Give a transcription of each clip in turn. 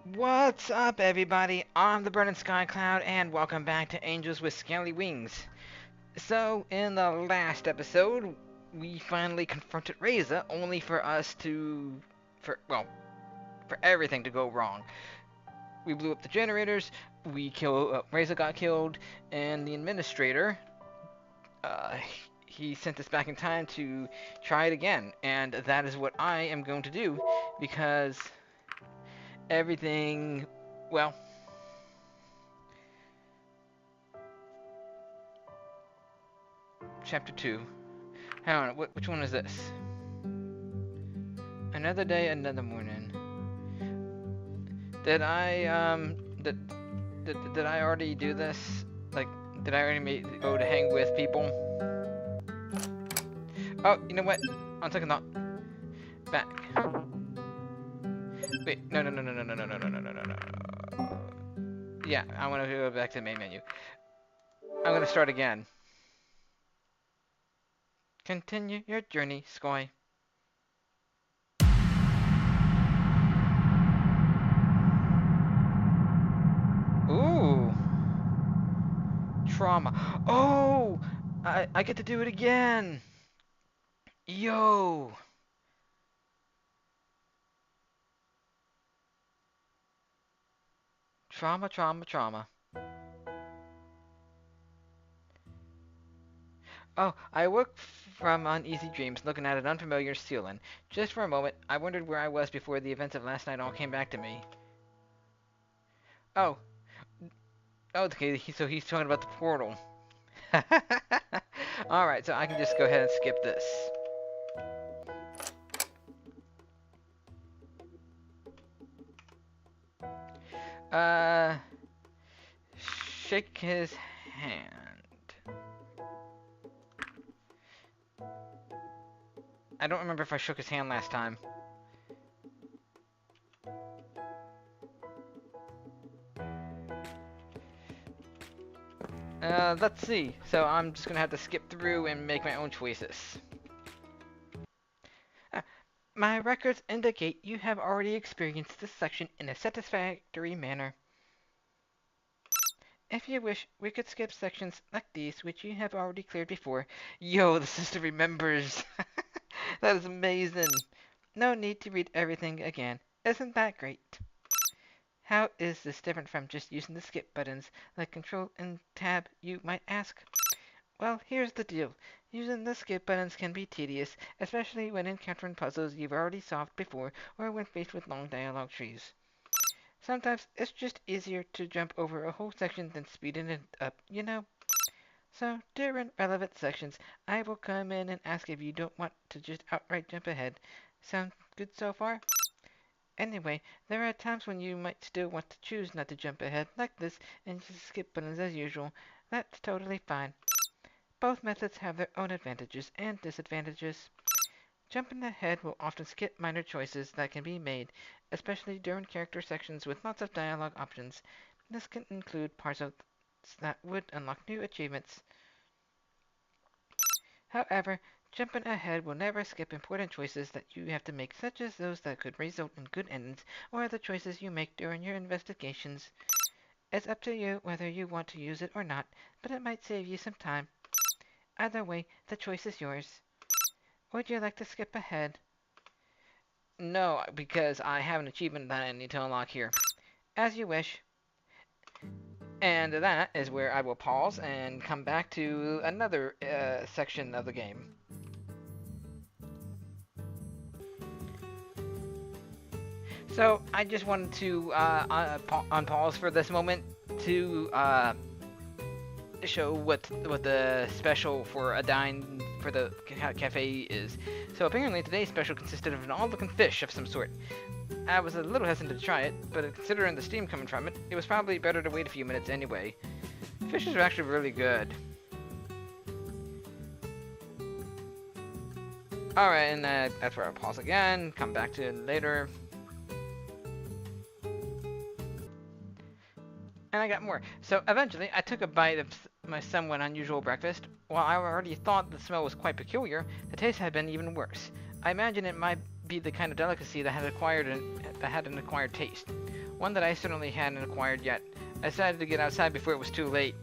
What's up, everybody? I'm the BurningSkyCloud, and welcome back to Angels with Scaly Wings. So, in the last episode, we finally confronted Reza, only for us to, for everything to go wrong. We blew up the generators, Reza got killed, and the administrator, uh, he sent us back in time to try it again, and that is what I am going to do, because everything, well, Chapter 2. Hang on, which one is this? Another day, another morning. Did I, did I already do this? Like, did I already go to hang with people? Oh, you know what? On second thought. Back. Wait, no. Yeah, I want to go back to the main menu. I'm gonna start again. Continue your journey, Scoy. Ooh. Trauma. Oh! I get to do it again! Yo! Trauma. Oh, I woke from uneasy dreams looking at an unfamiliar ceiling. Just for a moment, I wondered where I was before the events of last night all came back to me. Oh. Oh, okay, so he's talking about the portal. Alright, so I can just go ahead and skip this. Uh, shake his hand. I don't remember if I shook his hand last time. Let's see. So I'm just gonna have to skip through and make my own choices. My records indicate you have already experienced this section in a satisfactory manner. If you wish, we could skip sections like these, which you have already cleared before. Yo, the sister remembers! That is amazing! No need to read everything again. Isn't that great? How is this different from just using the skip buttons, like Control and Tab, you might ask? Well, here's the deal. Using the skip buttons can be tedious, especially when encountering puzzles you've already solved before or when faced with long dialogue trees. Sometimes it's just easier to jump over a whole section than speeding it up, you know? So, during relevant sections, I will come in and ask if you don't want to just outright jump ahead. Sound good so far? Anyway, there are times when you might still want to choose not to jump ahead like this and just skip buttons as usual. That's totally fine. Both methods have their own advantages and disadvantages. Jumping ahead will often skip minor choices that can be made, especially during character sections with lots of dialogue options. This can include parts of that would unlock new achievements. However, jumping ahead will never skip important choices that you have to make, such as those that could result in good endings or the choices you make during your investigations. It's up to you whether you want to use it or not, but it might save you some time. Either way, the choice is yours. Would you like to skip ahead? No, because I have an achievement that I need to unlock here. As you wish. And that is where I will pause and come back to another section of the game. So I just wanted to unpause for this moment to show what the special for Adine for the cafe is. So apparently today's special consisted of an all-looking fish of some sort. I was a little hesitant to try it, but considering the steam coming from it, it was probably better to wait a few minutes anyway. Fishes are actually really good. Alright, and that's where I'll pause again, come back to it later. And I got more. So eventually, I took a bite of my somewhat unusual breakfast. While I already thought the smell was quite peculiar, the taste had been even worse. I imagine it might be the kind of delicacy that had an acquired taste. One that I certainly hadn't acquired yet. I decided to get outside before it was too late.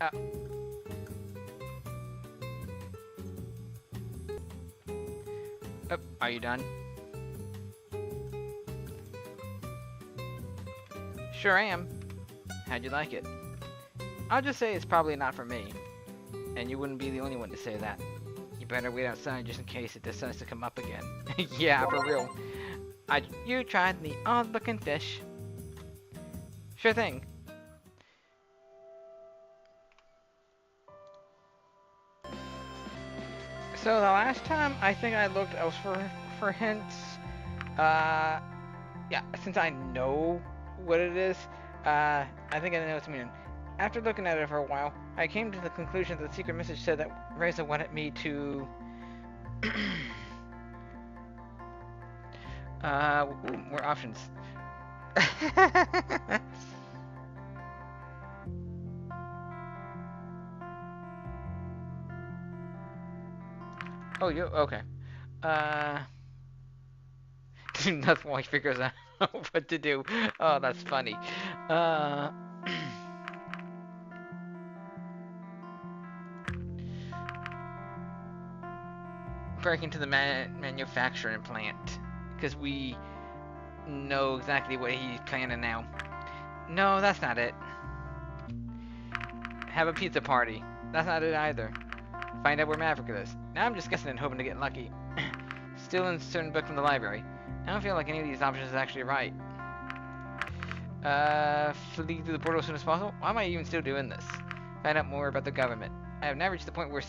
uh, oh, are you done? Sure am. How'd you like it? I'll just say it's probably not for me. And you wouldn't be the only one to say that. You better wait outside just in case it decides to come up again. Yeah, for real. You tried the odd-looking fish. Sure thing. So the last time, I think I looked elsewhere for hints. Yeah, since I know what it is, I think I know what you mean. After looking at it for a while, I came to the conclusion that the secret message said that Reza wanted me to... ooh, more options. Oh, you okay? Nothing while he figures out what to do. Oh, that's funny. Break into the manufacturing plant because we know exactly what he's planning now. No, that's not it. Have a pizza party. That's not it either. Find out where Maverick is. Now I'm just guessing and hoping to get lucky. Steal a certain book from the library. I don't feel like any of these options is actually right. Flee through the portal as soon as possible? Why am I even still doing this? Find out more about the government. I have now reached the point where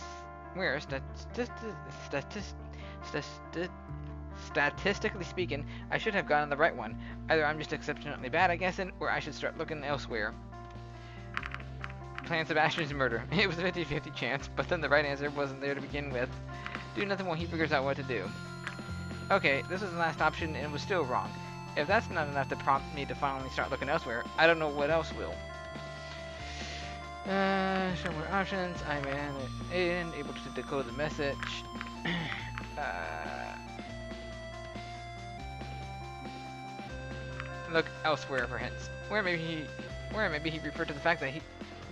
statistically speaking, I should have gotten the right one. Either I'm just exceptionally bad at guessing, or I should start looking elsewhere. Plan Sebastian's murder. It was a 50-50 chance, but then the right answer wasn't there to begin with. Do nothing while he figures out what to do. Okay, this was the last option and it was still wrong. If that's not enough to prompt me to finally start looking elsewhere, I don't know what else will. Show more options. I'm Adine, able to decode the message. Look elsewhere for hints. Where maybe he referred to the fact that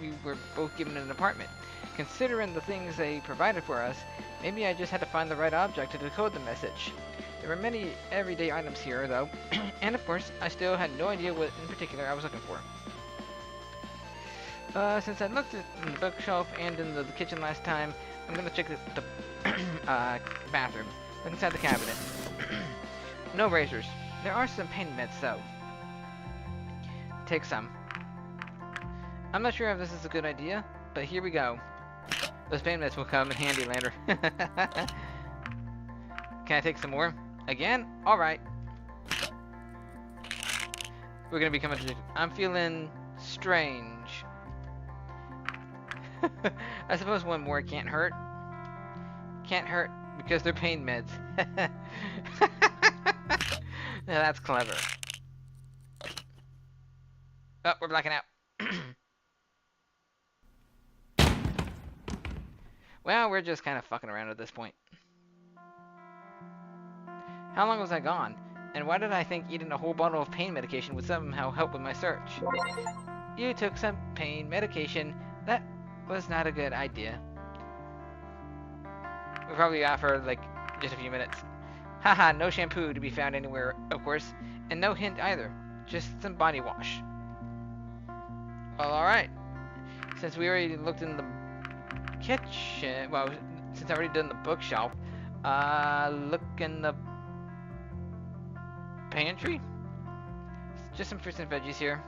we were both given an apartment. Considering the things they provided for us, maybe I just had to find the right object to decode the message. There were many everyday items here, though, and of course, I still had no idea what in particular I was looking for. Since I looked at the bookshelf and in the kitchen last time, I'm gonna check the bathroom. Look inside the cabinet. No razors. There are some pain meds, though. Take some. I'm not sure if this is a good idea, but here we go. Those pain meds will come in handy later. Can I take some more? Again? Alright. We're gonna become addicted. I'm feeling strange. I suppose one more can't hurt. Can't hurt because they're pain meds. Now that's clever. Oh, we're blacking out. Well, we're just kind of fucking around at this point. How long was I gone? And why did I think eating a whole bottle of pain medication would somehow help with my search? You took some pain medication. That was not a good idea. We're probably out for like just a few minutes. Haha, no shampoo to be found anywhere, of course. And no hint either. Just some body wash. Well, alright. Since we already looked in the kitchen, well, since I already done the bookshelf, look in the pantry? Just some fruits and veggies here.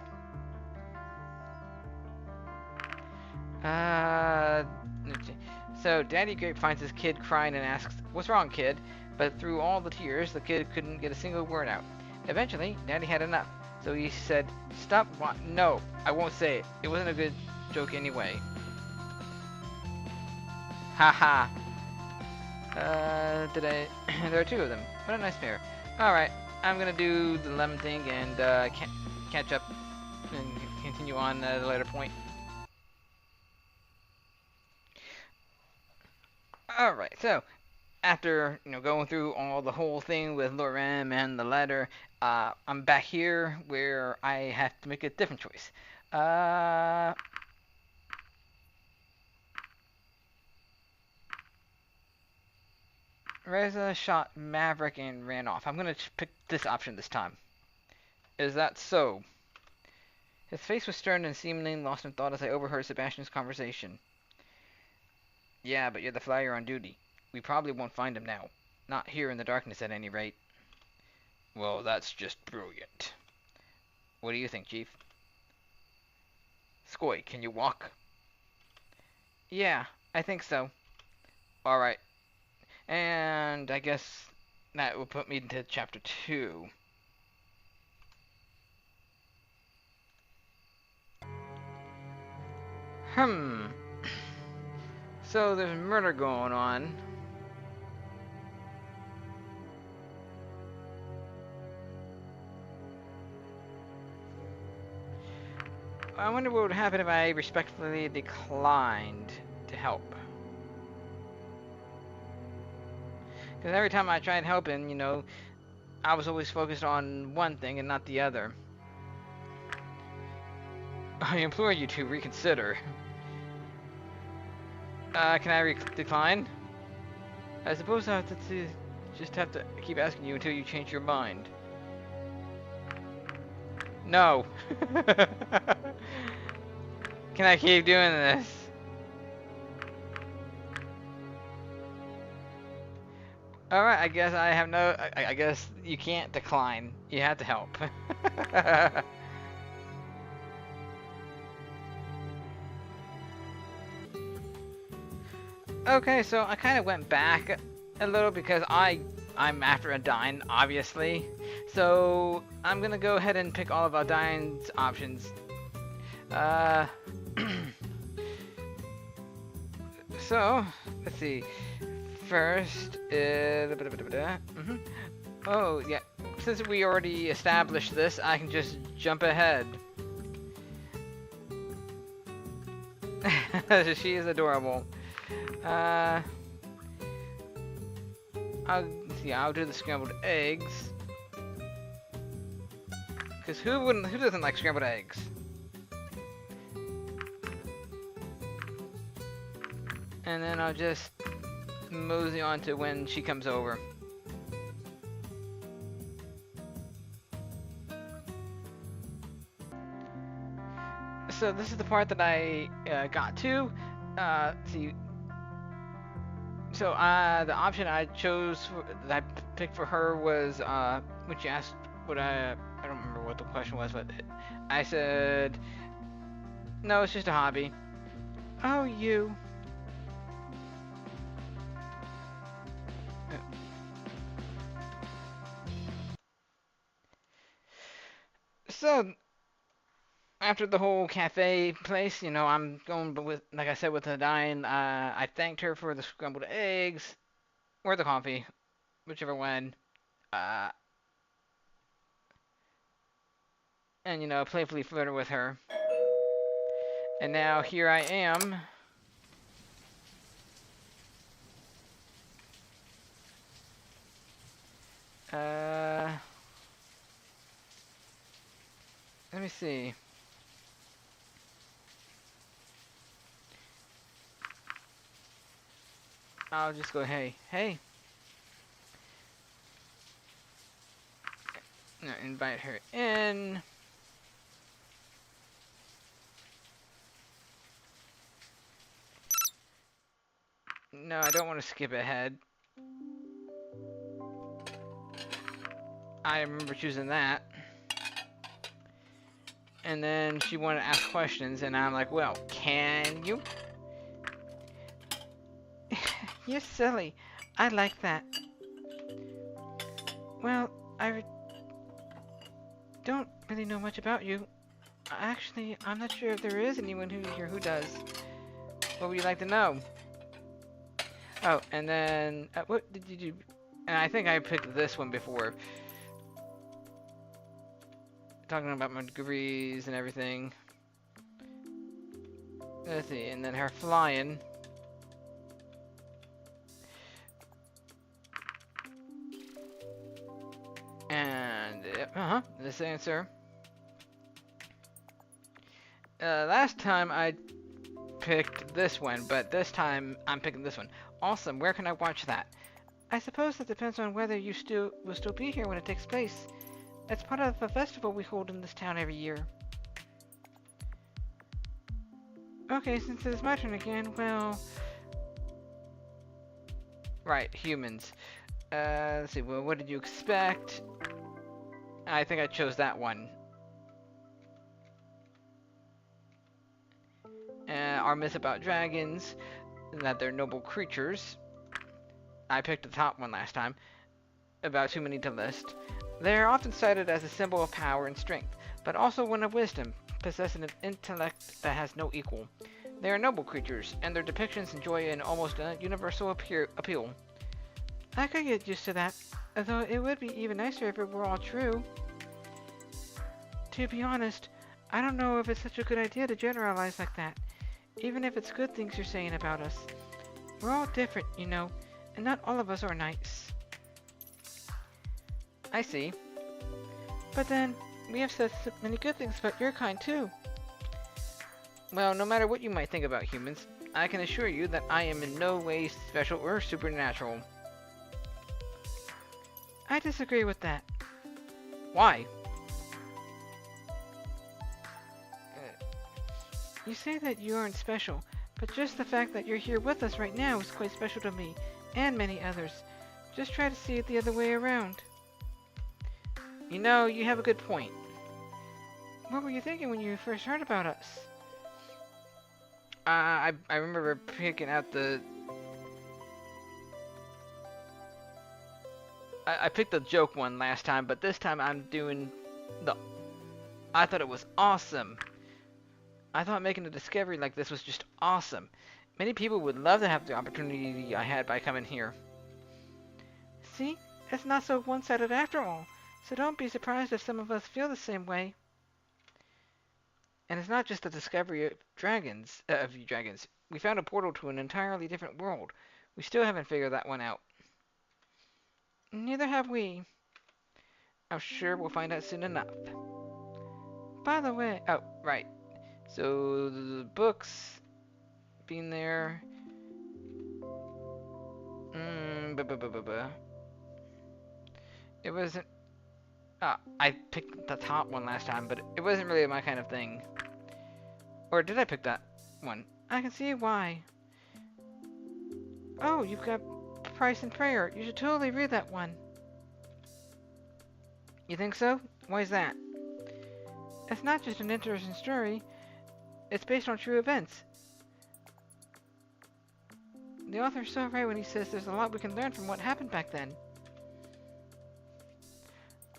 So Daddy Grape finds his kid crying and asks, "What's wrong, kid?" But through all the tears, the kid couldn't get a single word out. Eventually, Daddy had enough, so he said, "Stop, no, I won't say it. It wasn't a good joke anyway." Haha. There are two of them. What a nice pair. Alright, I'm gonna do the lemon thing and catch up and continue on at a later point. Alright, so after going through the whole thing with Lorem and the letter, I'm back here where I have to make a different choice. Reza shot Maverick and ran off. I'm gonna pick this option this time. Is that so? His face was stern and seemingly lost in thought as I overheard Sebastian's conversation. Yeah, but you're the flyer on duty. We probably won't find him now. Not here in the darkness at any rate. Well, that's just brilliant. What do you think, Chief? Skoy, can you walk? Yeah, I think so. Alright. And I guess that will put me into chapter 2. So there's murder going on. I wonder what would happen if I respectfully declined to help. Because every time I tried helping, I was always focused on one thing and not the other. I implore you to reconsider. Can I decline? I suppose I have to just have to keep asking you until you change your mind. No. Can I keep doing this? Alright, I guess I have no... I guess you can't decline. You have to help. Okay, so I kind of went back a little because I'm after Adine, obviously. So I'm gonna go ahead and pick all of Adine's options. So let's see. First, oh yeah. Since we already established this, I can just jump ahead. She is adorable. I'll do the scrambled eggs. Cause who doesn't like scrambled eggs? And then I'll just mosey on to when she comes over. So this is the part that I got to. See. So the option I chose that I picked for her was when she asked what I don't remember what the question was, but I said no, it's just a hobby. Oh, you. So after the whole cafe place, I'm going with, like I said, with Adine. I thanked her for the scrambled eggs or the coffee, whichever one. And playfully flirted with her. And now here I am. Let me see. I'll just go, hey. No, invite her in. No, I don't want to skip ahead. I remember choosing that. And then she wanted to ask questions, and I'm like, well, can you? You're silly. I like that. Well, I don't really know much about you. Actually, I'm not sure if there is anyone here who does. What would you like to know? Oh, and then, what did you do? And I think I picked this one before. Talking about my degrees and everything. Let's see, and then her flying. Uh-huh. This answer. Last time I picked this one, but this time I'm picking this one. Awesome. Where can I watch that? I suppose that depends on whether you will still be here when it takes place. It's part of a festival we hold in this town every year. Okay, since it's my turn again, well... Right, humans. Let's see, well, what did you expect? I think I chose that one. Our myth about dragons, that they're noble creatures. I picked the top one last time. About too many to list. They are often cited as a symbol of power and strength, but also one of wisdom, possessing an intellect that has no equal. They are noble creatures, and their depictions enjoy an almost universal appeal. I could get used to that, although it would be even nicer if it were all true. To be honest, I don't know if it's such a good idea to generalize like that, even if it's good things you're saying about us. We're all different, you know, and not all of us are nice. I see. But then, we have said so many good things about your kind too. Well, no matter what you might think about humans, I can assure you that I am in no way special or supernatural. I disagree with that. Why? You say that you aren't special, but just the fact that you're here with us right now is quite special to me, and many others. Just try to see it the other way around. You know, you have a good point. What were you thinking when you first heard about us? I remember picking out the... I picked the joke one last time, but this time I'm doing the... I thought it was awesome. I thought making a discovery like this was just awesome. Many people would love to have the opportunity I had by coming here. See? It's not so one-sided after all. So don't be surprised if some of us feel the same way. And it's not just the discovery of dragons. We found a portal to an entirely different world. We still haven't figured that one out. Neither have we. I'm sure we'll find out soon enough. By the way, oh, right. So, the books being there. It wasn't... I picked the top one last time, but it wasn't really my kind of thing. Or did I pick that one? I can see why. Oh, you've got Price and Prayer. You should totally read that one. You think so? Why is that? It's not just an interesting story. It's based on true events. The author's so right when he says there's a lot we can learn from what happened back then.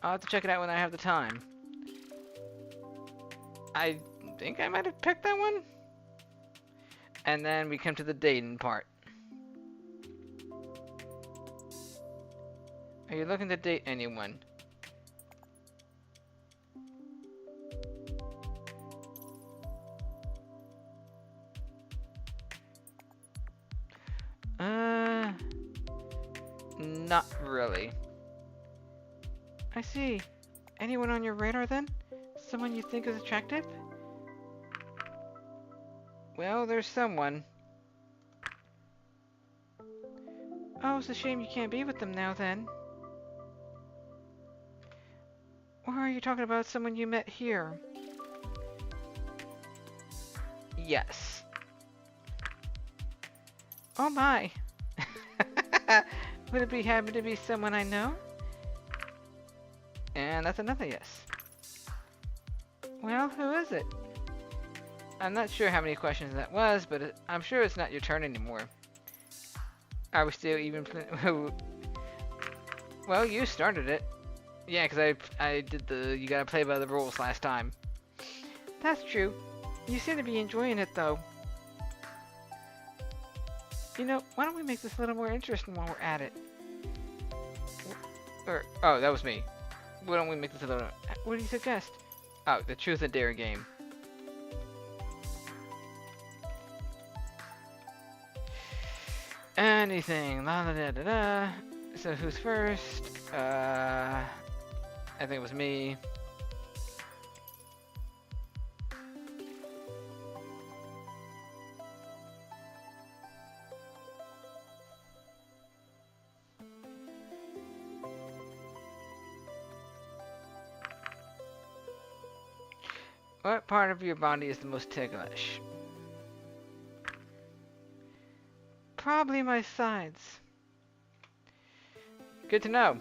I'll have to check it out when I have the time. I think I might have picked that one. And then we come to the dating part. Are you looking to date anyone? Not really. I see. Anyone on your radar then? Someone you think is attractive? Well, there's someone. Oh, it's a shame you can't be with them now then. Or are you talking about someone you met here? Yes. Oh my. Would it happen to be someone I know? And that's another yes. Well, who is it? I'm not sure how many questions that was, but I'm sure it's not your turn anymore. Are we still even Well, you started it. Yeah, because I did the you gotta play by the rules last time. That's true. You seem to be enjoying it, though. You know, why don't we make this a little more interesting while we're at it? Oh, that was me. Why don't we make this a little... What do you suggest? Oh, the Truth and Dare game. Anything. La da da da da. So who's first? I think it was me. What part of your body is the most ticklish? Probably my sides. Good to know.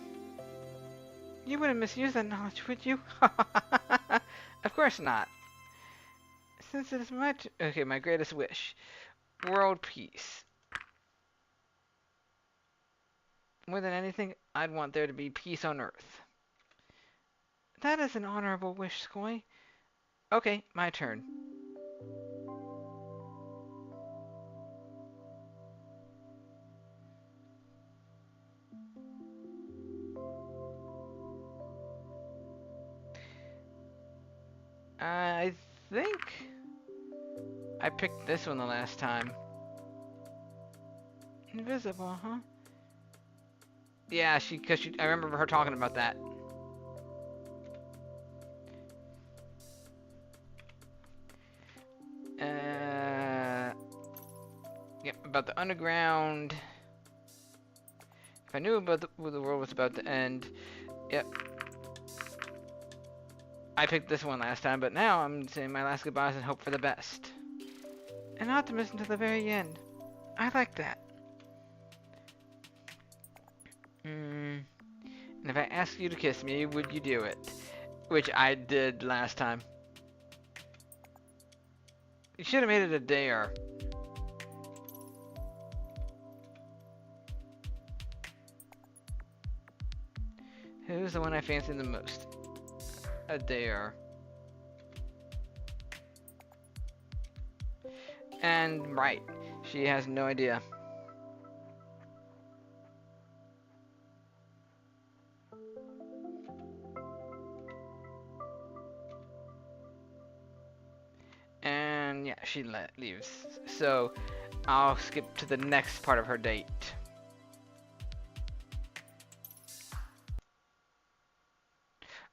You wouldn't misuse that knowledge, would you? Of course not. Since it is my okay, my greatest wish. World peace. More than anything, I'd want there to be peace on Earth. That is an honorable wish, Skoy. Okay, my turn. I think I picked this one the last time. Invisible, huh? Yeah, I remember her talking about that. Yep, about the underground. If I knew about the world was about to end, yep. I picked this one last time, but now I'm saying my last goodbyes and hope for the best. An optimist until the very end. I like that. And if I asked you to kiss me, would you do it? Which I did last time. You should have made it a dare. Who's the one I fancy the most? A dare. And right, she has no idea. And yeah, she leaves. So I'll skip to the next part of her date.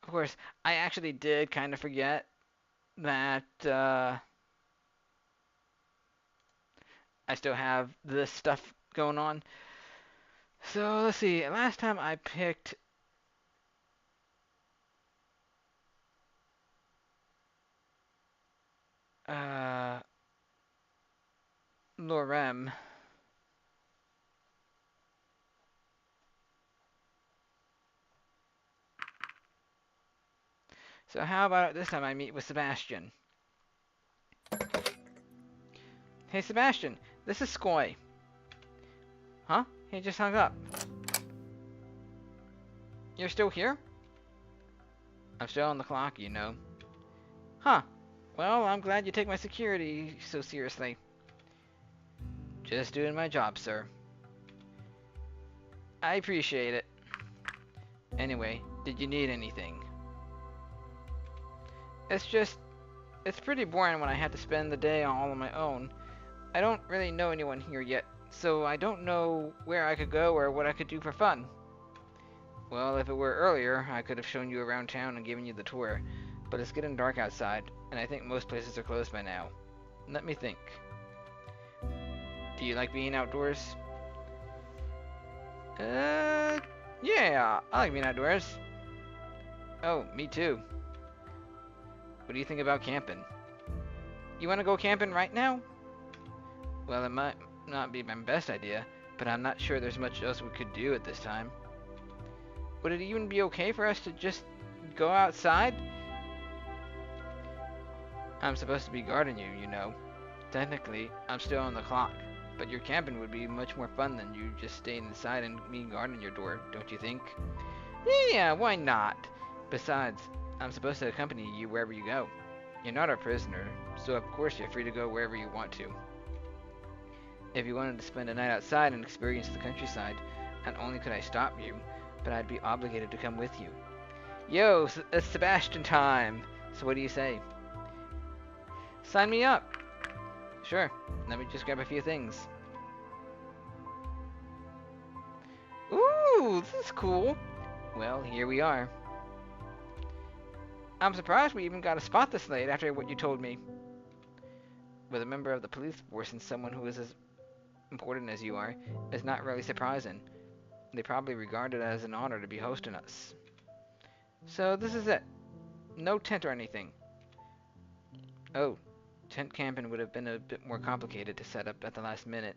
Of course, I actually did kind of forget that I still have this stuff going on. So let's see. Last time I picked Lorem. So how about this time I meet with Sebastian? Hey Sebastian, this is Skoy. Huh? He just hung up. You're still here? I'm still on the clock, you know. Huh. Well, I'm glad you take my security so seriously. Just doing my job, sir. I appreciate it. Anyway, did you need anything? It's pretty boring when I have to spend the day all on my own. I don't really know anyone here yet, so I don't know where I could go or what I could do for fun. Well, if it were earlier, I could have shown you around town and given you the tour, but it's getting dark outside, and I think most places are closed by now. Let me think. Do you like being outdoors? Yeah, I like being outdoors. Oh, me too. What do you think about camping? You want to go camping right now? Well, it might not be my best idea, but I'm not sure there's much else we could do at this time. Would it even be okay for us to just go outside? I'm supposed to be guarding you, you know. Technically, I'm still on the clock, but your camping would be much more fun than you just staying inside and me guarding your door, don't you think? Yeah, why not? Besides, I'm supposed to accompany you wherever you go. You're not our prisoner, so of course you're free to go wherever you want to. If you wanted to spend a night outside and experience the countryside, not only could I stop you, but I'd be obligated to come with you. Yo, it's Sebastion time! So what do you say? Sign me up! Sure, let me just grab a few things. Ooh, this is cool! Well, here we are. I'm surprised we even got a spot this late after what you told me. With a member of the police force and someone who is as important as you are, is not really surprising. They probably regard it as an honor to be hosting us. So this is it. No tent or anything. Oh, tent camping would have been a bit more complicated to set up at the last minute.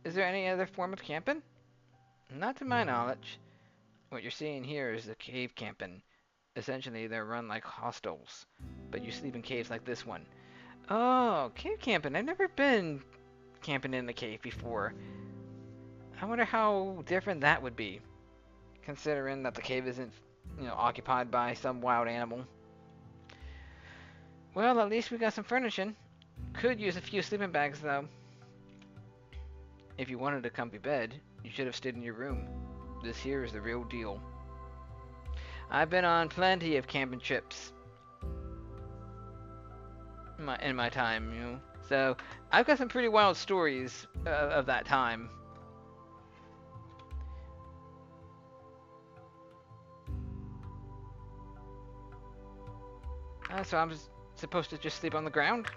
Is there any other form of camping? Not to my knowledge. What you're seeing here is the cave camping. Essentially, they're run like hostels, but you sleep in caves like this one. Oh, cave camping. I've never been camping in the cave before. I wonder how different that would be, considering that the cave isn't, occupied by some wild animal. Well, at least we got some furnishing. Could use a few sleeping bags, though. If you wanted a comfy bed, you should have stayed in your room. This here is the real deal. I've been on plenty of camping trips in my time, So, I've got some pretty wild stories of that time. So I'm supposed to just sleep on the ground?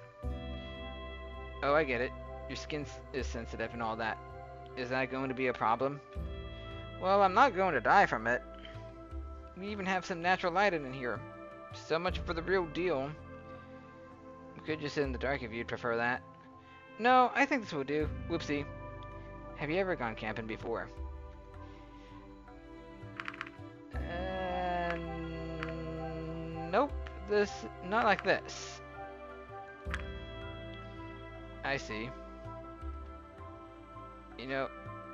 Oh, I get it. Your skin is sensitive and all that. Is that going to be a problem? Well, I'm not going to die from it. We even have some natural lighting in here. So much for the real deal. We could just sit in the dark if you'd prefer that. No, I think this will do. Whoopsie. Have you ever gone camping before? Nope. Not like this. I see.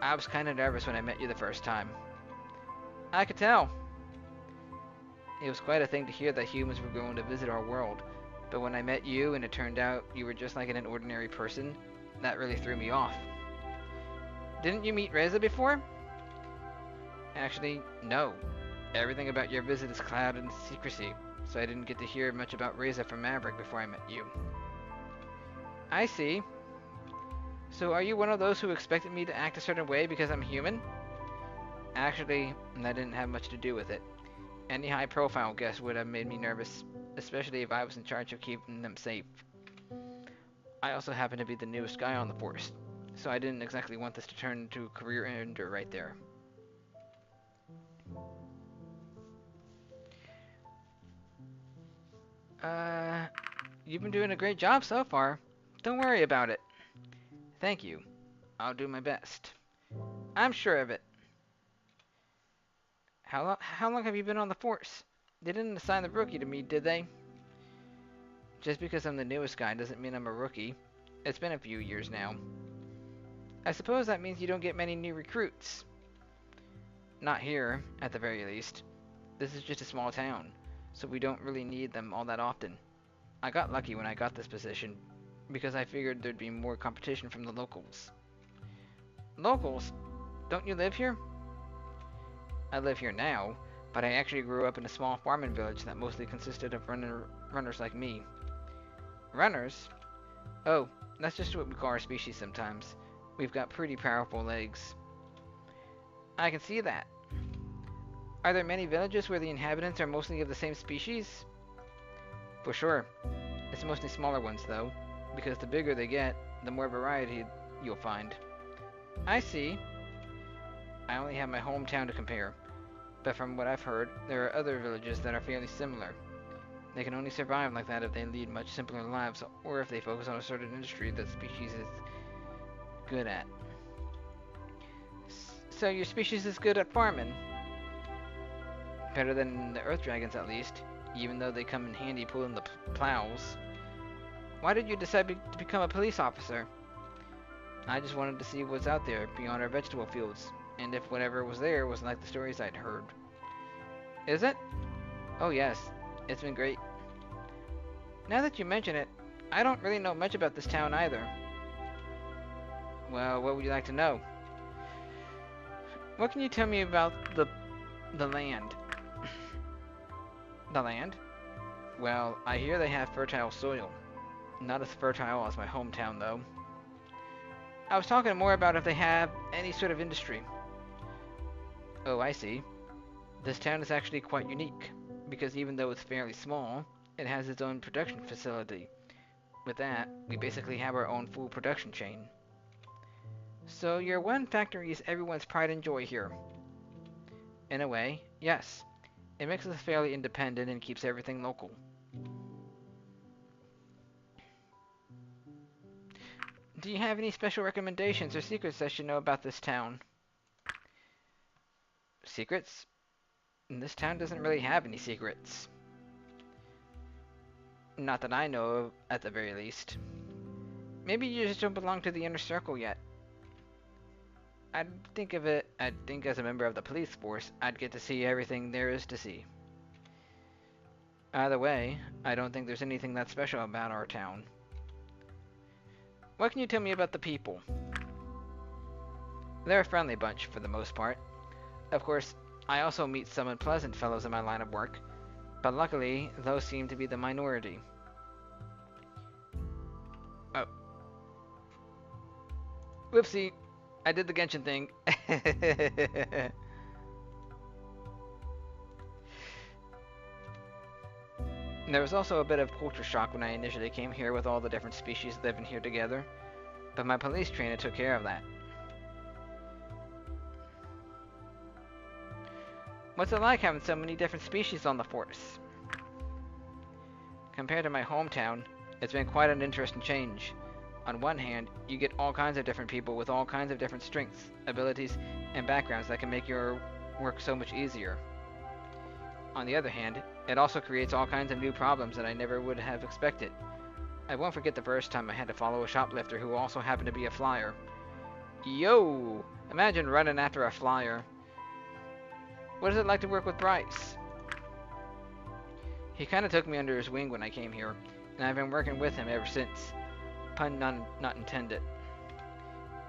I was kind of nervous when I met you the first time. I could tell. It was quite a thing to hear that humans were going to visit our world. But when I met you and it turned out you were just like an ordinary person, that really threw me off. Didn't you meet Reza before? Actually, no. Everything about your visit is clouded in secrecy, so I didn't get to hear much about Reza from Maverick before I met you. I see. So are you one of those who expected me to act a certain way because I'm human? Actually, that didn't have much to do with it. Any high-profile guest would have made me nervous, especially if I was in charge of keeping them safe. I also happen to be the newest guy on the force, so I didn't exactly want this to turn into a career ender right there. You've been doing a great job so far. Don't worry about it. Thank you. I'll do my best. I'm sure of it. How long have you been on the force? They didn't assign the rookie to me, did they? Just because I'm the newest guy doesn't mean I'm a rookie. It's been a few years now. I suppose that means you don't get many new recruits. Not here, at the very least. This is just a small town, so we don't really need them all that often. I got lucky when I got this position, because I figured there'd be more competition from the locals. Locals? Don't you live here? I live here now, but I actually grew up in a small farming village that mostly consisted of runners like me. Runners? Oh, that's just what we call our species sometimes. We've got pretty powerful legs. I can see that. Are there many villages where the inhabitants are mostly of the same species? For sure. It's mostly smaller ones, though, because the bigger they get, the more variety you'll find. I see. I only have my hometown to compare, but from what I've heard, there are other villages that are fairly similar. They can only survive like that if they lead much simpler lives, or if they focus on a certain industry that species is good at. So your species is good at farming? Better than the earth dragons, at least, even though they come in handy pulling the plows. Why did you decide to become a police officer? I just wanted to see what's out there beyond our vegetable fields, and if whatever was there was like the stories I'd heard. Is it? Oh yes, it's been great. Now that you mention it, I don't really know much about this town either. Well, what would you like to know? What can you tell me about the land? The land? Well, I hear they have fertile soil. Not as fertile as my hometown, though. I was talking more about if they have any sort of industry. Oh, I see. This town is actually quite unique, because even though it's fairly small, it has its own production facility. With that, we basically have our own full production chain. So your one factory is everyone's pride and joy here. In a way, yes. It makes us fairly independent and keeps everything local. Do you have any special recommendations or secrets I should know about this town? Secrets? This town doesn't really have any secrets. Not that I know of, at the very least. Maybe you just don't belong to the inner circle yet. I'd think as a member of the police force, I'd get to see everything there is to see. Either way, I don't think there's anything that special about our town. What can you tell me about the people? They're a friendly bunch, for the most part. Of course, I also meet some unpleasant fellows in my line of work, but luckily, those seem to be the minority. Oh. Whoopsie. I did the Genshin thing. There was also a bit of culture shock when I initially came here with all the different species living here together, but my police trainer took care of that. What's it like having so many different species on the force? Compared to my hometown, it's been quite an interesting change. On one hand, you get all kinds of different people with all kinds of different strengths, abilities, and backgrounds that can make your work so much easier. On the other hand, it also creates all kinds of new problems that I never would have expected. I won't forget the first time I had to follow a shoplifter who also happened to be a flyer. Yo! Imagine running after a flyer. What is it like to work with Bryce? He kinda took me under his wing when I came here, and I've been working with him ever since. Pun not intended.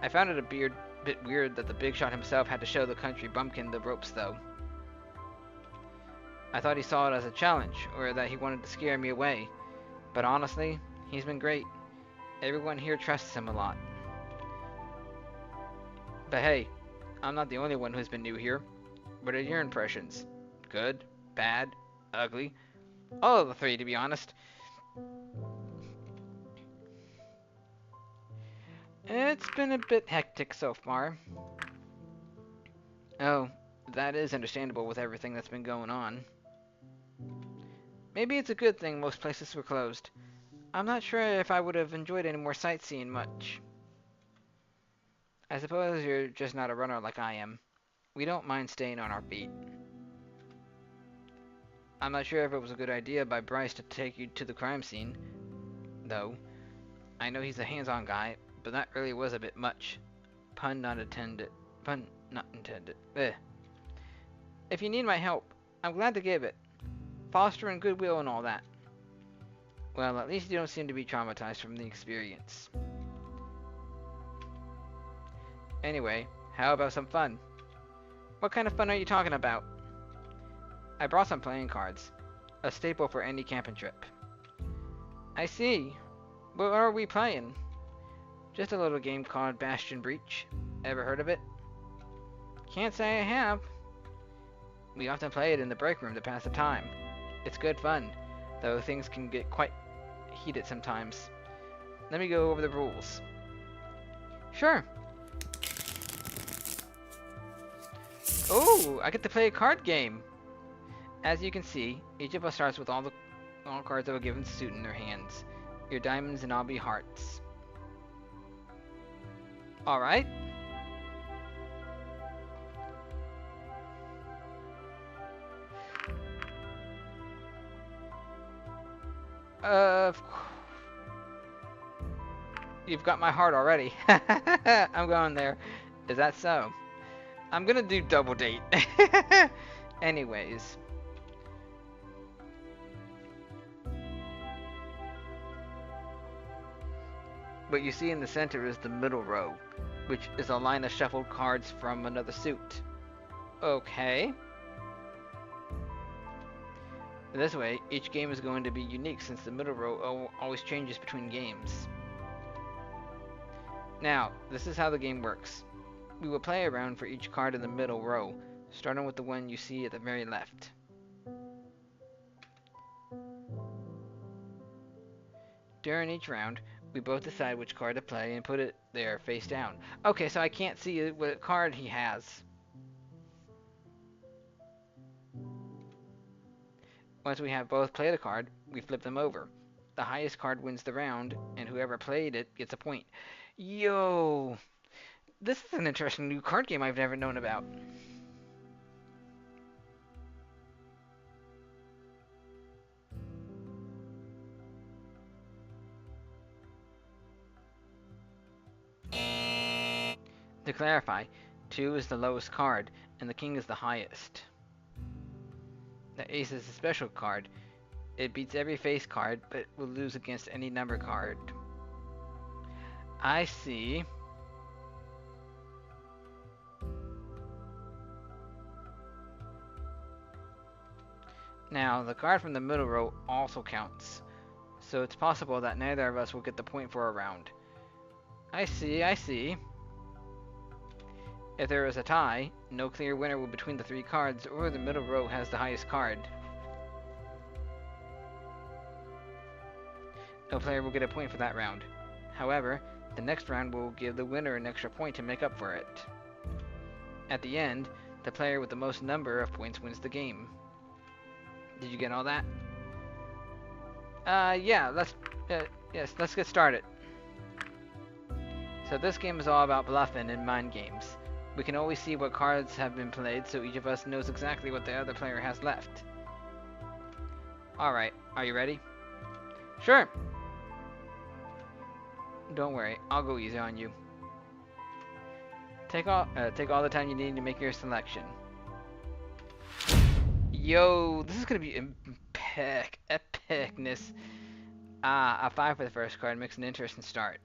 I found it a bit weird that the big shot himself had to show the country bumpkin the ropes, though. I thought he saw it as a challenge, or that he wanted to scare me away. But honestly, he's been great. Everyone here trusts him a lot. But hey, I'm not the only one who's been new here. What are your impressions? Good? Bad? Ugly? All of the three, to be honest. It's been a bit hectic so far. Oh, that is understandable with everything that's been going on. Maybe it's a good thing most places were closed. I'm not sure if I would have enjoyed any more sightseeing much. I suppose you're just not a runner like I am. We don't mind staying on our feet. I'm not sure if it was a good idea by Bryce to take you to the crime scene, though. I know he's a hands-on guy, but that really was a bit much. Pun not intended. Pun not intended. Ugh. If you need my help, I'm glad to give it. Fostering goodwill and all that. Well, at least you don't seem to be traumatized from the experience. Anyway, how about some fun? What kind of fun are you talking about? I brought some playing cards. A staple for any camping trip. I see. What are we playing? Just a little game called Bastion Breach. Ever heard of it? Can't say I have. We often play it in the break room to pass the time. It's good fun, though things can get quite heated sometimes. Let me go over the rules. Sure. Oh, I get to play a card game. As you can see, each of us starts with all cards of a given suit in their hands. Your diamonds and I'll be hearts. Alright. You've got my heart already. I'm going there. Is that so? I'm gonna do double date. Anyways. What you see in the center is the middle row, which is a line of shuffled cards from another suit. Okay. This way, each game is going to be unique since the middle row always changes between games. Now, this is how the game works. We will play around for each card in the middle row, starting with the one you see at the very left. During each round, we both decide which card to play and put it there face down. Okay, so I can't see what card he has. Once we have both played a card, we flip them over. The highest card wins the round, and whoever played it gets a point. Yo! This is an interesting new card game I've never known about. To clarify, 2 is the lowest card, and the king is the highest. The ace is a special card. It beats every face card, but will lose against any number card. I see. Now, the card from the middle row also counts, so it's possible that neither of us will get the point for a round. I see, I see. If there is a tie, no clear winner will between the 3 cards, or the middle row has the highest card. No player will get a point for that round. However, the next round will give the winner an extra point to make up for it. At the end, the player with the most number of points wins the game. Did you get all that? Yeah, let's get started. So this game is all about bluffing and mind games. We can always see what cards have been played, so each of us knows exactly what the other player has left. Alright, are you ready? Sure! Don't worry, I'll go easy on you. Take all the time you need to make your selection. Yo, this is gonna be epicness. A 5 for the first card makes an interesting start.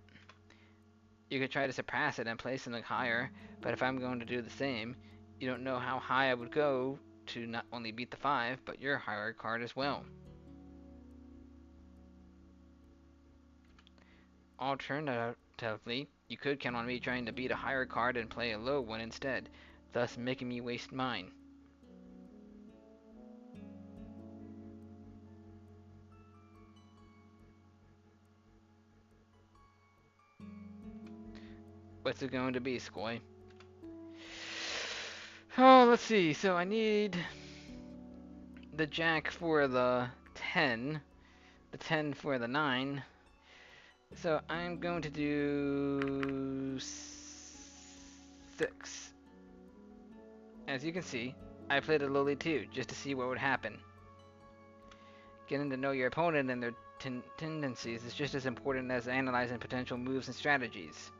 You could try to surpass it and play something higher, but if I'm going to do the same, you don't know how high I would go to not only beat the 5, but your higher card as well. Alternatively, you could count on me trying to beat a higher card and play a low one instead, thus making me waste mine. What's it going to be, Scoy? Oh, let's see. So I need the jack for the 10, the 10 for the 9. So I'm going to do 6. As you can see, I played a lowly 2 just to see what would happen. Getting to know your opponent and their tendencies is just as important as analyzing potential moves and strategies.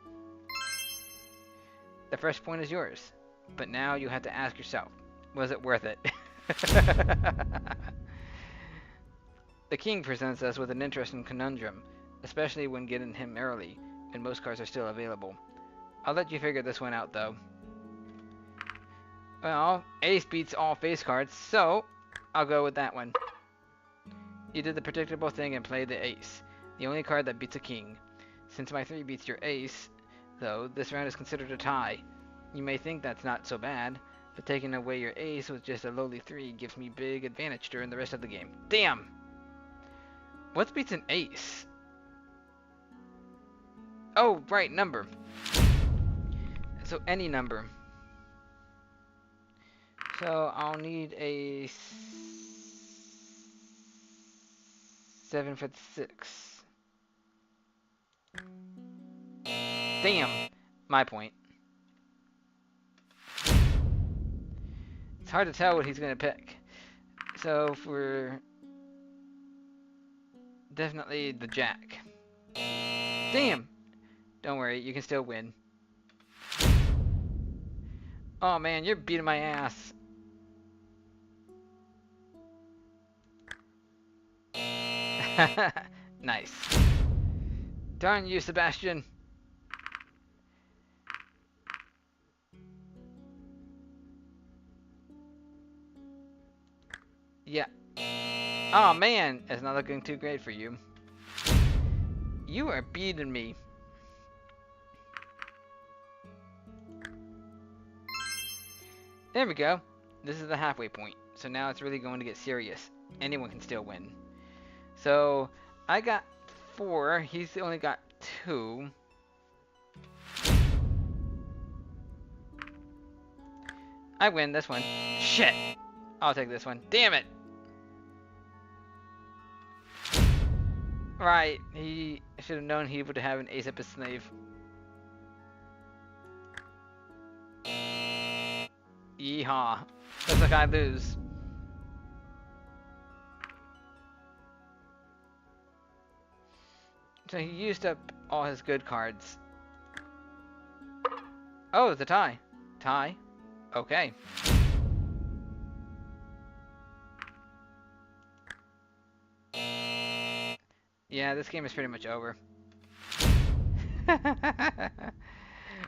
The first point is yours, but now you have to ask yourself, was it worth it? The king presents us with an interesting conundrum, especially when getting him early, and most cards are still available. I'll let you figure this one out though. Well, ace beats all face cards, so I'll go with that one. You did the predictable thing and played the ace, the only card that beats a king. Since my 3 beats your ace, though, this round is considered a tie. You may think that's not so bad, but taking away your ace with just a lowly 3 gives me big advantage during the rest of the game. Damn! What beats an ace? Oh, right, number. So any number. So I'll need a 7 for the 6. Damn! My point. It's hard to tell what he's gonna pick. So for definitely the jack. Damn! Don't worry, you can still win. Oh man, you're beating my ass. Nice. Darn you, Sebastian. Yeah. Oh man, it's not looking too great for you. You are beating me. There we go. This is the halfway point. So now it's really going to get serious. Anyone can still win. So I got 4. He's only got 2. I win this one. Shit! I'll take this one. Damn it! Right, he should have known he would have an ace up his sleeve. Yeehaw. Looks like I lose. So he used up all his good cards. Oh, it's a tie. Tie? Okay. Yeah, this game is pretty much over.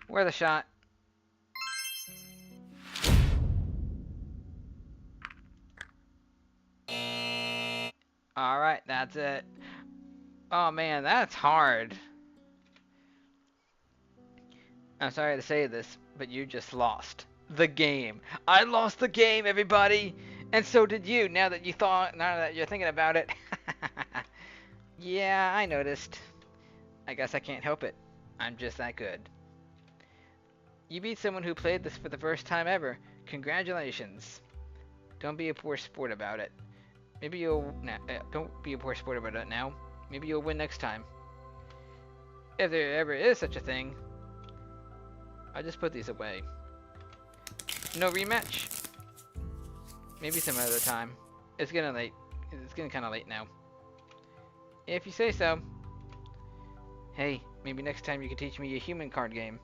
Worth a shot. Alright, that's it. Oh man, that's hard. I'm sorry to say this, but you just lost the game. I lost the game, everybody! And so did you, now that you're thinking about it. Yeah, I noticed. I guess I can't help it. I'm just that good. You beat someone who played this for the first time ever. Congratulations. Don't be a poor sport about it. Maybe you'll... don't be a poor sport about it now. Maybe you'll win next time. If there ever is such a thing. I'll just put these away. No rematch? Maybe some other time. It's getting late. It's getting kind of late now. If you say so. Hey, maybe next time you can teach me a human card game.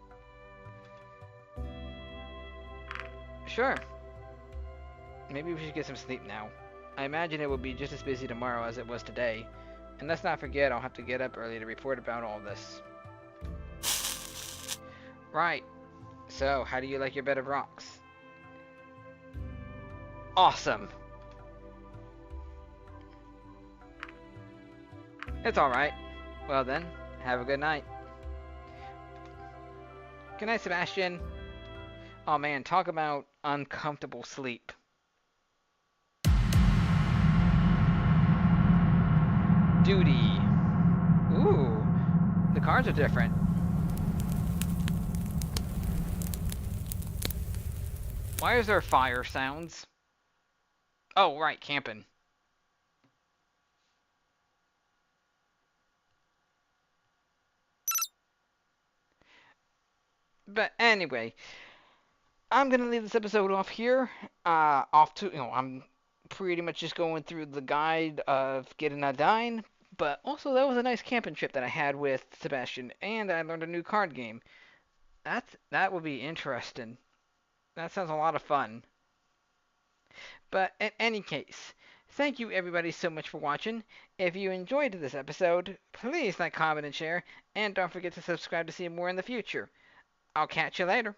Sure. Maybe we should get some sleep now. I imagine it will be just as busy tomorrow as it was today. And let's not forget I'll have to get up early to report about all this. Right. So, how do you like your bed of rocks? Awesome. It's alright. Well then, have a good night. Good night, Sebastian. Oh man, talk about uncomfortable sleep. Duty. Ooh, the cards are different. Why is there fire sounds? Oh, right, camping. But anyway, I'm gonna leave this episode off here. I'm pretty much just going through the guide of getting Adine. But also, that was a nice camping trip that I had with Sebastian, and I learned a new card game. That would be interesting. That sounds a lot of fun. But in any case, thank you everybody so much for watching. If you enjoyed this episode, please like, comment, and share. And don't forget to subscribe to see more in the future. I'll catch you later.